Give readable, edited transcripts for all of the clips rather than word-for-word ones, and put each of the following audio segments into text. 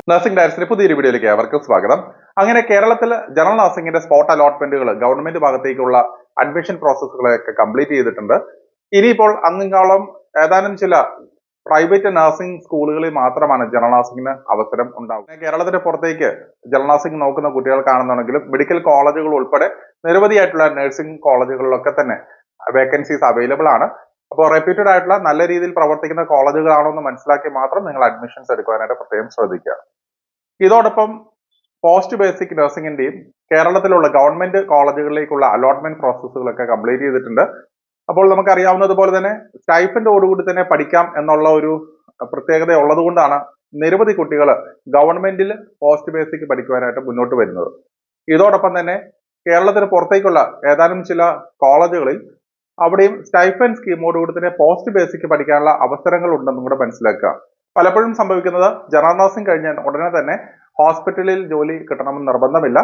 Nursing ഡയറക്ടറിന്റെ പുതിയൊരു വീഡിയോയിലേക്ക് അവർക്ക് സ്വാഗതം. അങ്ങനെ കേരളത്തിൽ ജനറൽ നഴ്സിംഗിന്റെ സ്പോട്ട് അലോട്ട്മെന്റുകൾ ഗവൺമെന്റ് ഭാഗത്തേക്കുള്ള അഡ്മിഷൻ പ്രോസസ്സുകളൊക്കെ കംപ്ലീറ്റ് ചെയ്തിട്ടുണ്ട്. ഇനിയിപ്പോൾ അങ്ങോളം ഏതാനും ചില പ്രൈവറ്റ് നഴ്സിംഗ് സ്കൂളുകളിൽ മാത്രമാണ് ജനറൽ നഴ്സിംഗിന് അവസരം ഉണ്ടാകും. കേരളത്തിന്റെ പുറത്തേക്ക് ജനറൽ നഴ്സിംഗ് നോക്കുന്ന കുട്ടികൾക്കാണെന്നുണ്ടെങ്കിലും മെഡിക്കൽ കോളേജുകൾ ഉൾപ്പെടെ നിരവധിയായിട്ടുള്ള നഴ്സിംഗ് കോളേജുകളിലൊക്കെ തന്നെ വേക്കൻസീസ് അവൈലബിൾ ആണ്. അപ്പോൾ റെപ്യൂട്ടഡ് ആയിട്ടുള്ള നല്ല രീതിയിൽ പ്രവർത്തിക്കുന്ന കോളേജുകളാണോ എന്ന് മനസ്സിലാക്കി മാത്രം നിങ്ങൾ അഡ്മിഷൻസ് എടുക്കുവാനായിട്ട് പ്രത്യേകം ശ്രദ്ധിക്കുക. ഇതോടൊപ്പം പോസ്റ്റ് ബേസിക് നഴ്സിംഗിന്റെയും കേരളത്തിലുള്ള ഗവൺമെന്റ് കോളേജുകളിലേക്കുള്ള അലോട്ട്മെന്റ് പ്രോസസ്സുകളൊക്കെ കംപ്ലീറ്റ് ചെയ്തിട്ടുണ്ട്. അപ്പോൾ നമുക്കറിയാവുന്നതുപോലെ തന്നെ സ്റ്റൈഫൻഡോടുകൂടി തന്നെ പഠിക്കാം എന്നുള്ള ഒരു പ്രത്യേകത ഉള്ളതുകൊണ്ടാണ് നിരവധി കുട്ടികൾ ഗവൺമെന്റിൽ പോസ്റ്റ് ബേസിക് പഠിക്കുവാനായിട്ട് മുന്നോട്ട് വരുന്നത്. ഇതോടൊപ്പം തന്നെ കേരളത്തിന് പുറത്തേക്കുള്ള ഏതാനും ചില കോളേജുകളിൽ അവിടെയും സ്റ്റൈഫൻ സ്കീമോടുകൂടി തന്നെ പോസ്റ്റ് ബേസിക് പഠിക്കാനുള്ള അവസരങ്ങൾ ഉണ്ടെന്നും കൂടെ മനസ്സിലാക്കുക. പലപ്പോഴും സംഭവിക്കുന്നത് ജനറൽ നഴ്സിംഗ് കഴിഞ്ഞ ഉടനെ തന്നെ ഹോസ്പിറ്റലിൽ ജോലി കിട്ടണമെന്ന് നിർബന്ധമില്ല.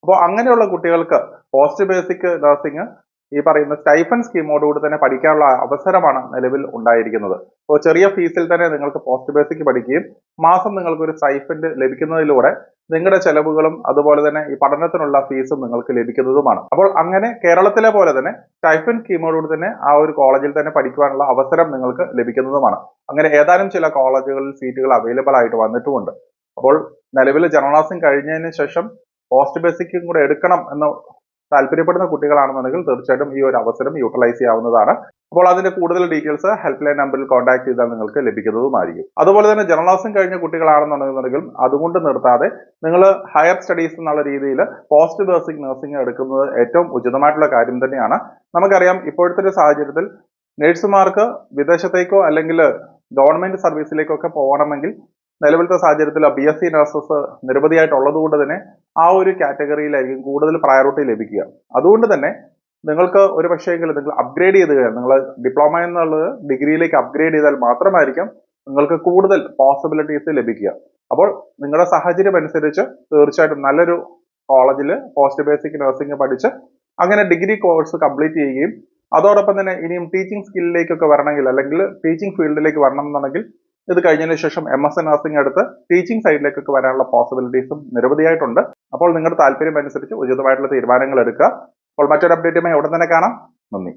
അപ്പോൾ അങ്ങനെയുള്ള കുട്ടികൾക്ക് പോസ്റ്റ് ബേസിക് നഴ്സിംഗ് ഈ പറയുന്ന സ്റ്റൈഫൻ സ്കീമോടുകൂടി തന്നെ പഠിക്കാനുള്ള അവസരമാണ് നിലവിൽ ഉണ്ടായിരിക്കുന്നത്. അപ്പോൾ ചെറിയ ഫീസിൽ തന്നെ നിങ്ങൾക്ക് പോസ്റ്റ് ബേസിക് പഠിക്കുകയും മാസം നിങ്ങൾക്ക് ഒരു സ്റ്റൈഫൻഡ് ലഭിക്കുന്നതിലൂടെ നിങ്ങളുടെ ചെലവുകളും അതുപോലെ തന്നെ ഈ പഠനത്തിനുള്ള ഫീസും നിങ്ങൾക്ക് ലഭിക്കുന്നതുമാണ്. അപ്പോൾ അങ്ങനെ കേരളത്തിലെ പോലെ തന്നെ സ്റ്റൈഫൻ സ്കീമോടുകൂടി തന്നെ ആ ഒരു കോളേജിൽ തന്നെ പഠിക്കുവാനുള്ള അവസരം നിങ്ങൾക്ക് ലഭിക്കുന്നതുമാണ്. അങ്ങനെ ഏതാനും ചില കോളേജുകളിൽ സീറ്റുകൾ അവൈലബിൾ ആയിട്ട് വന്നിട്ടുമുണ്ട്. അപ്പോൾ നിലവിൽ ജനറൽ നഴ്സിംഗ് കഴിഞ്ഞതിന് ശേഷം പോസ്റ്റ് ബേസിക്കും കൂടെ എടുക്കണം എന്ന് താല്പര്യപ്പെടുന്ന കുട്ടികളാണെന്നുണ്ടെങ്കിൽ തീർച്ചയായിട്ടും ഈ ഒരു അവസരം യൂട്ടിലൈസ് ചെയ്യാവുന്നതാണ്. അപ്പോൾ അതിന്റെ കൂടുതൽ ഡീറ്റെയിൽസ് ഹെൽപ്പ് ലൈൻ നമ്പറിൽ കോൺടാക്ട് ചെയ്താൽ നിങ്ങൾക്ക് ലഭിക്കുന്നതുമായിരിക്കും. അതുപോലെ തന്നെ ജനറൽ നഴ്സിംഗ് കഴിഞ്ഞ കുട്ടികളാണെന്നുണ്ടെങ്കിൽ അതുകൊണ്ട് നിർത്താതെ നിങ്ങൾ ഹയർ സ്റ്റഡീസ് എന്നുള്ള രീതിയിൽ പോസ്റ്റ് ബേസിക് നഴ്സിംഗ് എടുക്കുന്നത് ഏറ്റവും ഉചിതമായിട്ടുള്ള കാര്യം തന്നെയാണ്. നമുക്കറിയാം ഇപ്പോഴത്തെ ഒരു സാഹചര്യത്തിൽ നഴ്സുമാർക്ക് വിദേശത്തേക്കോ അല്ലെങ്കിൽ ഗവൺമെന്റ് സർവീസിലേക്കോ ഒക്കെ പോകണമെങ്കിൽ നിലവിലത്തെ സാഹചര്യത്തിൽ BSc നഴ്സസ് നിരവധിയായിട്ടുള്ളത് കൊണ്ട് തന്നെ ആ ഒരു കാറ്റഗറിയിലായിരിക്കും കൂടുതൽ പ്രയോറിറ്റി ലഭിക്കുക. അതുകൊണ്ട് തന്നെ നിങ്ങൾക്ക് ഒരു പക്ഷേങ്കിൽ നിങ്ങൾ അപ്ഗ്രേഡ് ചെയ്ത് കഴിഞ്ഞാൽ നിങ്ങൾ ഡിപ്ലോമ എന്നുള്ളത് ഡിഗ്രിയിലേക്ക് അപ്ഗ്രേഡ് ചെയ്താൽ മാത്രമായിരിക്കും നിങ്ങൾക്ക് കൂടുതൽ പോസിബിലിറ്റീസ് ലഭിക്കുക. അപ്പോൾ നിങ്ങളുടെ സാഹചര്യം അനുസരിച്ച് തീർച്ചയായിട്ടും നല്ലൊരു കോളേജിൽ പോസ്റ്റ് ബേസിക് നഴ്സിംഗ് പഠിച്ച് അങ്ങനെ ഡിഗ്രി കോഴ്സ് കംപ്ലീറ്റ് ചെയ്യുകയും അതോടൊപ്പം തന്നെ ഇനിയും ടീച്ചിങ് സ്കില്ലിലേക്കൊക്കെ വരണമെങ്കിൽ അല്ലെങ്കിൽ ടീച്ചിങ് ഫീൽഡിലേക്ക് വരണം എന്നുണ്ടെങ്കിൽ ഇത് കഴിഞ്ഞതിന് ശേഷം MSc നഴ്സിംഗ് എടുത്ത് ടീച്ചിങ് സൈഡിലേക്കൊക്കെ വരാനുള്ള പോസിബിലിറ്റീസും നിരവധിയായിട്ടുണ്ട്. അപ്പോൾ നിങ്ങളുടെ താല്പര്യം അനുസരിച്ച് ഉചിതമായിട്ടുള്ള തീരുമാനങ്ങൾ എടുക്കുക. അപ്പോൾ മറ്റൊരു അപ്ഡേറ്റുമായി ഉടൻ തന്നെ കാണാം. നന്ദി.